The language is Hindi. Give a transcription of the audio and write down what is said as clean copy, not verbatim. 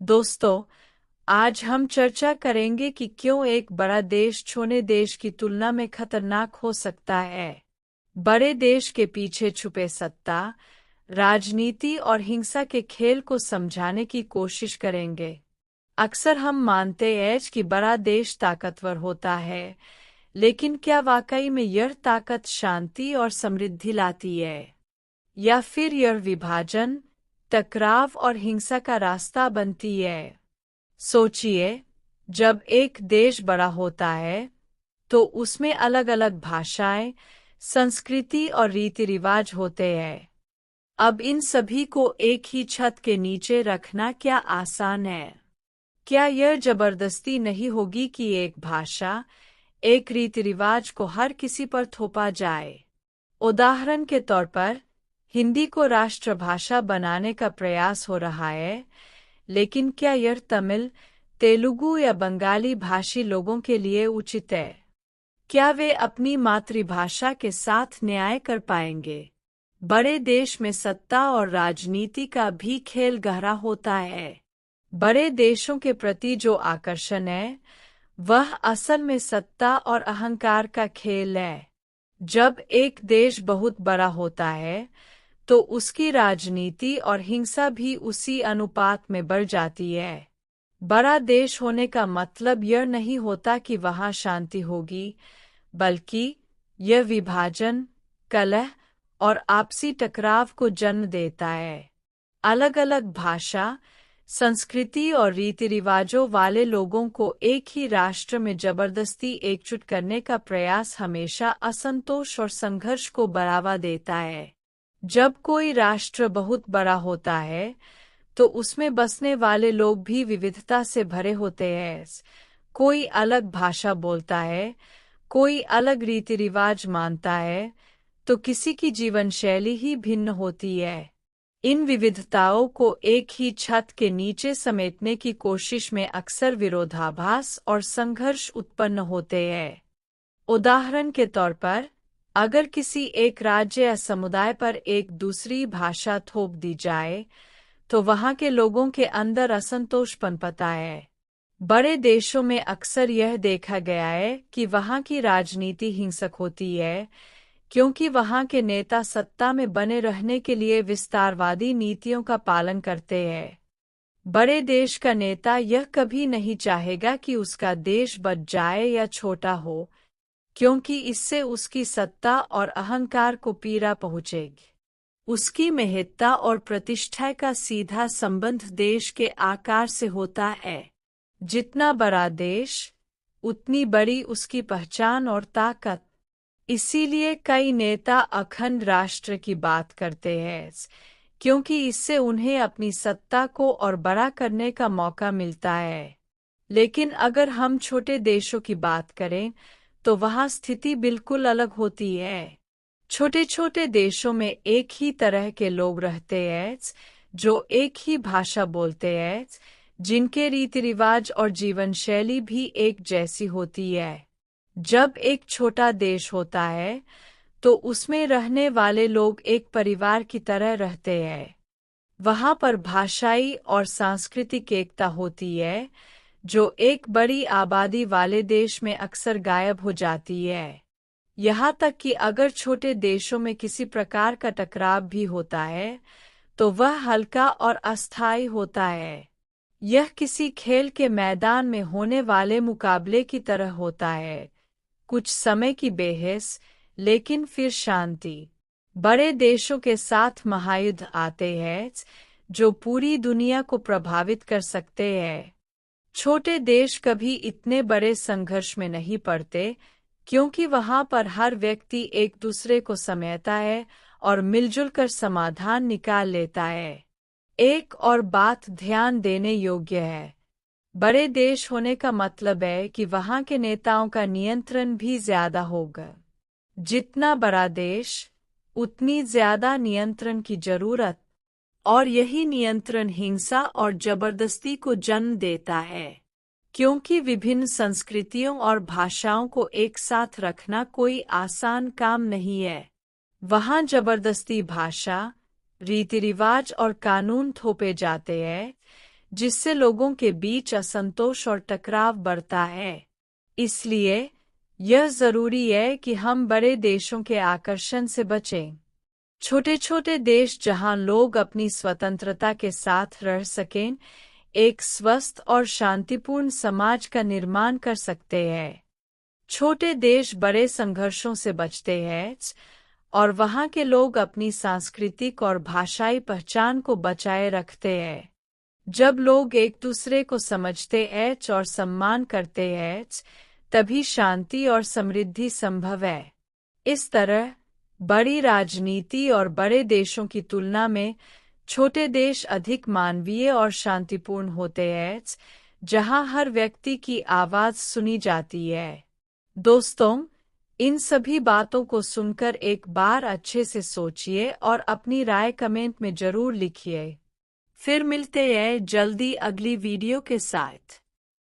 दोस्तों, आज हम चर्चा करेंगे कि क्यों एक बड़ा देश छोटे देश की तुलना में खतरनाक हो सकता है। बड़े देश के पीछे छुपे सत्ता, राजनीति और हिंसा के खेल को समझाने की कोशिश करेंगे। अक्सर हम मानते हैं कि बड़ा देश ताकतवर होता है, लेकिन क्या वाकई में यह ताकत शांति और समृद्धि लाती है, या फिर यह विभाजन, टकराव और हिंसा का रास्ता बनती है? सोचिए, जब एक देश बड़ा होता है तो उसमें अलग अलग भाषाएं, संस्कृति और रीति रिवाज होते हैं। अब इन सभी को एक ही छत के नीचे रखना क्या आसान है? क्या यह जबरदस्ती नहीं होगी कि एक भाषा, एक रीति रिवाज को हर किसी पर थोपा जाए? उदाहरण के तौर पर, हिंदी को राष्ट्रभाषा बनाने का प्रयास हो रहा है, लेकिन क्या यह तमिल, तेलुगु या बंगाली भाषी लोगों के लिए उचित है? क्या वे अपनी मातृभाषा के साथ न्याय कर पाएंगे? बड़े देश में सत्ता और राजनीति का भी खेल गहरा होता है। बड़े देशों के प्रति जो आकर्षण है, वह असल में सत्ता और अहंकार का खेल है। जब एक देश बहुत बड़ा होता है, तो उसकी राजनीति और हिंसा भी उसी अनुपात में बढ़ जाती है। बड़ा देश होने का मतलब यह नहीं होता कि वहाँ शांति होगी, बल्कि यह विभाजन, कलह और आपसी टकराव को जन्म देता है। अलग अलग भाषा, संस्कृति और रीति रिवाजों वाले लोगों को एक ही राष्ट्र में जबरदस्ती एकजुट करने का प्रयास हमेशा असंतोष और संघर्ष को बढ़ावा देता है। जब कोई राष्ट्र बहुत बड़ा होता है, तो उसमें बसने वाले लोग भी विविधता से भरे होते हैं। कोई अलग भाषा बोलता है, कोई अलग रीति रिवाज मानता है, तो किसी की जीवन शैली ही भिन्न होती है। इन विविधताओं को एक ही छत के नीचे समेटने की कोशिश में अक्सर विरोधाभास और संघर्ष उत्पन्न होते हैं। उदाहरण के तौर पर, अगर किसी एक राज्य या समुदाय पर एक दूसरी भाषा थोप दी जाए, तो वहाँ के लोगों के अंदर असंतोष पनपता है। बड़े देशों में अक्सर यह देखा गया है कि वहाँ की राजनीति हिंसक होती है, क्योंकि वहाँ के नेता सत्ता में बने रहने के लिए विस्तारवादी नीतियों का पालन करते हैं। बड़े देश का नेता यह कभी नहीं चाहेगा कि उसका देश बढ़ जाए या छोटा हो, क्योंकि इससे उसकी सत्ता और अहंकार को पीड़ा पहुंचेगी। उसकी महत्ता और प्रतिष्ठा का सीधा संबंध देश के आकार से होता है। जितना बड़ा देश, उतनी बड़ी उसकी पहचान और ताकत। इसीलिए कई नेता अखंड राष्ट्र की बात करते हैं, क्योंकि इससे उन्हें अपनी सत्ता को और बड़ा करने का मौका मिलता है। लेकिन अगर हम छोटे देशों की बात करें, तो वहाँ स्थिति बिल्कुल अलग होती है। छोटे छोटे देशों में एक ही तरह के लोग रहते हैं, जो एक ही भाषा बोलते हैं, जिनके रीति रिवाज और जीवन शैली भी एक जैसी होती है। जब एक छोटा देश होता है, तो उसमें रहने वाले लोग एक परिवार की तरह रहते हैं। वहाँ पर भाषाई और सांस्कृतिक एकता होती है, जो एक बड़ी आबादी वाले देश में अक्सर गायब हो जाती है। यहाँ तक कि अगर छोटे देशों में किसी प्रकार का टकराव भी होता है, तो वह हल्का और अस्थायी होता है। यह किसी खेल के मैदान में होने वाले मुकाबले की तरह होता है, कुछ समय की बहस, लेकिन फिर शांति। बड़े देशों के साथ महायुद्ध आते हैं, जो पूरी दुनिया को प्रभावित कर सकते हैं। छोटे देश कभी इतने बड़े संघर्ष में नहीं पड़ते, क्योंकि वहाँ पर हर व्यक्ति एक दूसरे को समझता है और मिलजुल कर समाधान निकाल लेता है। एक और बात ध्यान देने योग्य है, बड़े देश होने का मतलब है कि वहाँ के नेताओं का नियंत्रण भी ज्यादा होगा। जितना बड़ा देश, उतनी ज्यादा नियंत्रण की जरूरत, और यही नियंत्रण हिंसा और जबरदस्ती को जन्म देता है। क्योंकि विभिन्न संस्कृतियों और भाषाओं को एक साथ रखना कोई आसान काम नहीं है। वहाँ जबरदस्ती भाषा, रीति रिवाज और कानून थोपे जाते हैं, जिससे लोगों के बीच असंतोष और टकराव बढ़ता है। इसलिए यह जरूरी है कि हम बड़े देशों के आकर्षण से बचें। छोटे छोटे देश जहां लोग अपनी स्वतंत्रता के साथ रह सकें, एक स्वस्थ और शांतिपूर्ण समाज का निर्माण कर सकते हैं। छोटे देश बड़े संघर्षों से बचते हैं और वहां के लोग अपनी सांस्कृतिक और भाषाई पहचान को बचाए रखते हैं। जब लोग एक दूसरे को समझते हैं और सम्मान करते हैं, तभी शांति और समृद्धि संभव है। इस तरह बड़ी राजनीति और बड़े देशों की तुलना में छोटे देश अधिक मानवीय और शांतिपूर्ण होते हैं, जहां हर व्यक्ति की आवाज सुनी जाती है। दोस्तों, इन सभी बातों को सुनकर एक बार अच्छे से सोचिए और अपनी राय कमेंट में जरूर लिखिए। फिर मिलते हैं जल्दी अगली वीडियो के साथ।